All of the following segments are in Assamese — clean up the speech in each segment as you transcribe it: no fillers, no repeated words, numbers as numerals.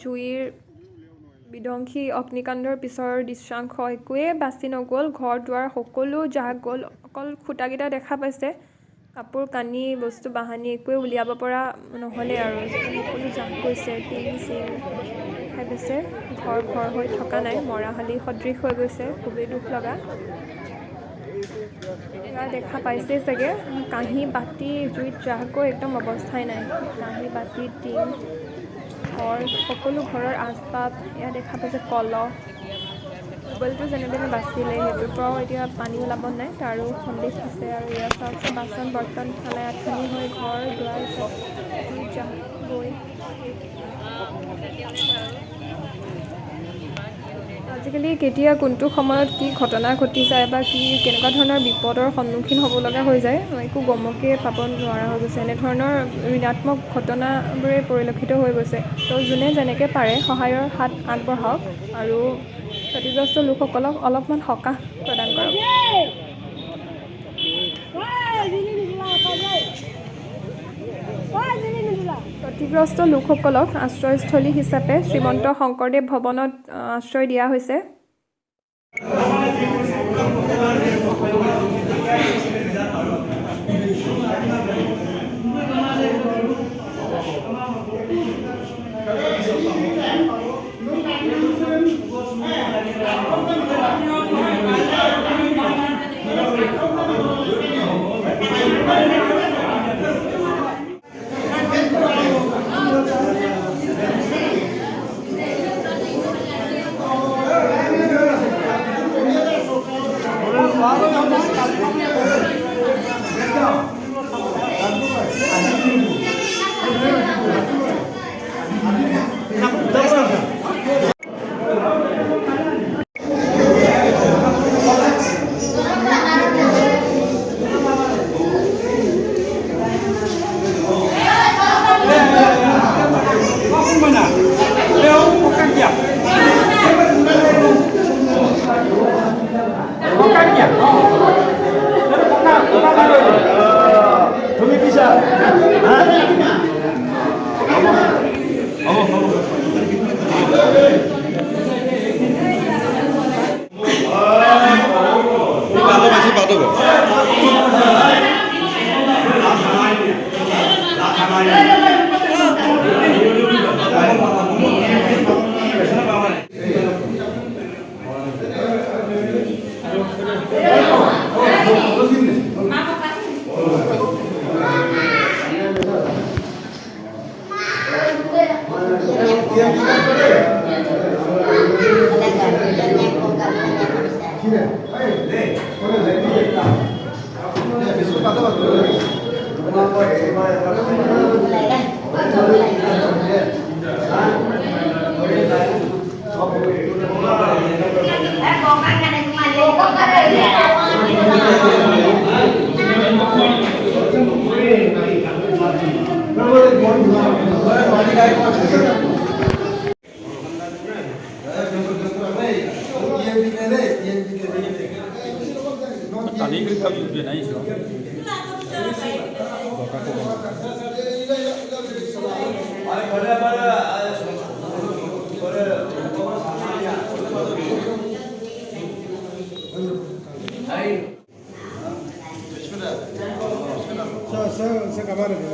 জুইৰ বিধ্বংসী অগ্নিকাণ্ডৰ পিছৰ দৃশ্যাংশ একোৱে বাচি নগ'ল। ঘৰ দুৱাৰ সকলো জাহ গ'ল। অকল খুঁটাকেইটা দেখা পাইছে। কাপোৰ কানি বস্তু বাহানি একোৱে উলিয়াব পৰা নহ'লে আৰু সকলো জাহ গৈছে। টিং চিং খাই গৈছে। ঘৰ হৈ থকা নাই, মৰাশালি সদৃশ হৈ গৈছে। খুবেই দুখ লগা। এয়া দেখা পাইছেই চাগে, কাঁহী বাতি জুইত জাহ গৈ একদম অৱস্থাই নাই। কাঁহী বাতি টিং ঘৰ সকলো ঘৰৰ আচবাব এয়া দেখা পাইছে। কলহ টেবুলটো যেনে তেনে বাচিলে, সেইটোৰ পৰাও এতিয়া পানী ওলাব নাই, তাৰো সন্দেহ আছে। আৰু এয়া চাওকচোন, বাচন বৰ্তন খালে আঠনি হৈ ঘৰ দুৱাৰ চব জাহ গৈ। আজিকালি কেতিয়া কোনটো সময়ত কি ঘটনা ঘটি যায় বা কেনেকুৱা ধৰণৰ বিপদৰ সন্মুখীন হ'ব লগা হৈ যায়, একো গমকে পাব নোৱাৰা হৈ গৈছে। এনেধৰণৰ ঋণাত্মক ঘটনাবোৰে পৰিলক্ষিত হৈ গৈছে। তো যোনে যেনেকৈ পাৰে সহায়ৰ হাত আগবঢ়াওক আৰু ক্ষতিগ্ৰস্ত লোকসকলক অলপমান সকাহ প্ৰদান কৰক। ক্ষতিগ্ৰস্ত লোকসকলক আশ্ৰয়স্থলী হিচাপে শ্ৰীমন্ত শংকৰদেৱ ভৱনত আশ্ৰয় দিয়া হৈছে। Se acabaron de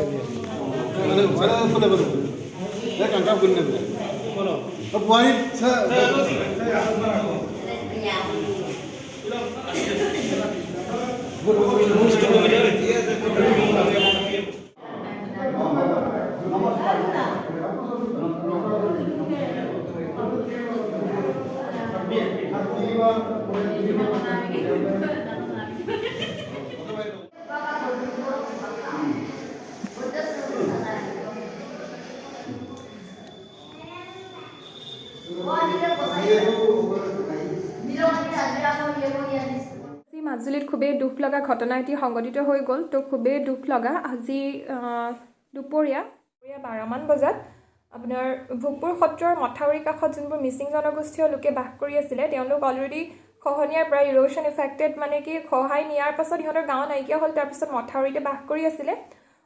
মাজুলীত খুবেই দুখ লগা ঘটনা এটি সংঘটিত হৈ গ'ল। তো খুবেই দুখ লগা। আজি দুপৰীয়া 12মান বজাত আপোনাৰ ভোগপুৰ সত্ৰৰ মথাউৰিৰ কাষত যোনবোৰ মিচিং জনগোষ্ঠীয় লোকে বাস কৰি আছিলে, তেওঁলোক অলৰেডি খহনীয়াৰ পৰা ইৰোশ্যন এফেক্টেড, মানে কি খহাই নিয়াৰ পাছত সিহঁতৰ গাঁও নাইকিয়া হ'ল, তাৰপিছত মথাউৰিতে বাস কৰি আছিলে।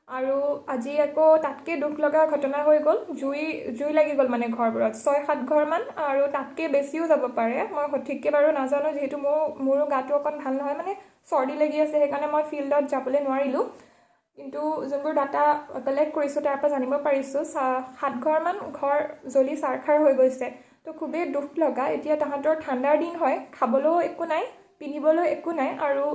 আৰু আজি আকৌ তাতকৈ দুখ লগা ঘটনা হৈ গ'ল। জুই লাগি গ'ল মানে ঘৰবোৰত, 6-7 ঘৰমান, আৰু তাতকৈ বেছিও যাব পাৰে। মই সঠিককৈ বাৰু নাজানো, যিহেতু মোৰো গাটো অকণ ভাল নহয়, মানে চৰ্দি লাগি আছে, সেইকাৰণে মই ফিল্ডত যাবলৈ নোৱাৰিলোঁ। কিন্তু যোনবোৰ ডাটা কালেক্ট কৰিছোঁ তাৰ পৰা জানিব পাৰিছোঁ 7 ঘৰমান ঘৰ জ্বলি চাৰখাৰ হৈ গৈছে। তো খুবেই দুখ লগা। এতিয়া তাহাঁতৰ ঠাণ্ডাৰ দিন হয়, খাবলৈও একো নাই, পিন্ধিবলৈ একো নাই, আৰু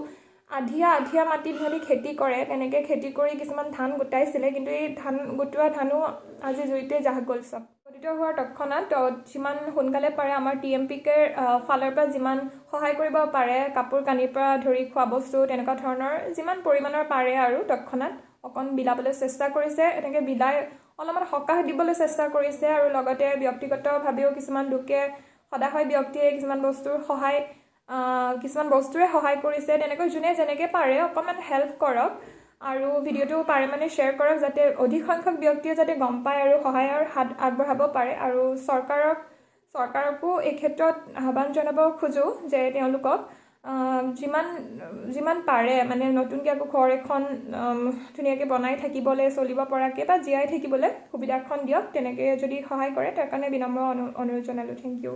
আধিয়া মাটিত সিহঁতি খেতি কৰে। তেনেকৈ খেতি কৰি কিছুমান ধান গোটাইছিলে, কিন্তু এই ধান গোটোৱা ধানো আজি জুইতে জাহ গ'ল চব। ঘটিত হোৱাৰ তৎক্ষণাত যিমান সোনকালে পাৰে আমাৰ TMPকে ফালৰ পৰা যিমান সহায় কৰিব পাৰে, কাপোৰ কানিৰ পৰা ধৰি খোৱা বস্তু তেনেকুৱা ধৰণৰ যিমান পৰিমাণৰ পাৰে আৰু তৎক্ষণাত অকণ বিলাবলৈ চেষ্টা কৰিছে। এনেকৈ বিলাই অলপমান সকাহ দিবলৈ চেষ্টা কৰিছে, আৰু লগতে ব্যক্তিগতভাৱেও কিছুমান লোকে সদায় ব্যক্তিয়ে কিছুমান বস্তুৰে সহায় কৰিছে। তেনেকৈ যোনে যেনেকৈ পাৰে অকণমান হেল্প কৰক, আৰু ভিডিঅ'টো পাৰে মানে শ্বেয়াৰ কৰক, যাতে অধিক সংখ্যক ব্যক্তিয়ে যাতে গম পায় আৰু সহায়ৰ হাত আগবঢ়াব পাৰে। আৰু চৰকাৰকো এই ক্ষেত্ৰত আহ্বান জনাব খোজোঁ যে তেওঁলোকক যিমান পাৰে মানে নতুনকৈ আকৌ ঘৰ এখন ধুনীয়াকৈ বনাই থাকিবলৈ, চলিব পৰাকৈ বা জীয়াই থাকিবলৈ সুবিধাখন দিয়ক। তেনেকৈ যদি সহায় কৰে তাৰ কাৰণে বিনম্ৰ অনুৰোধ জনালোঁ। Thank U.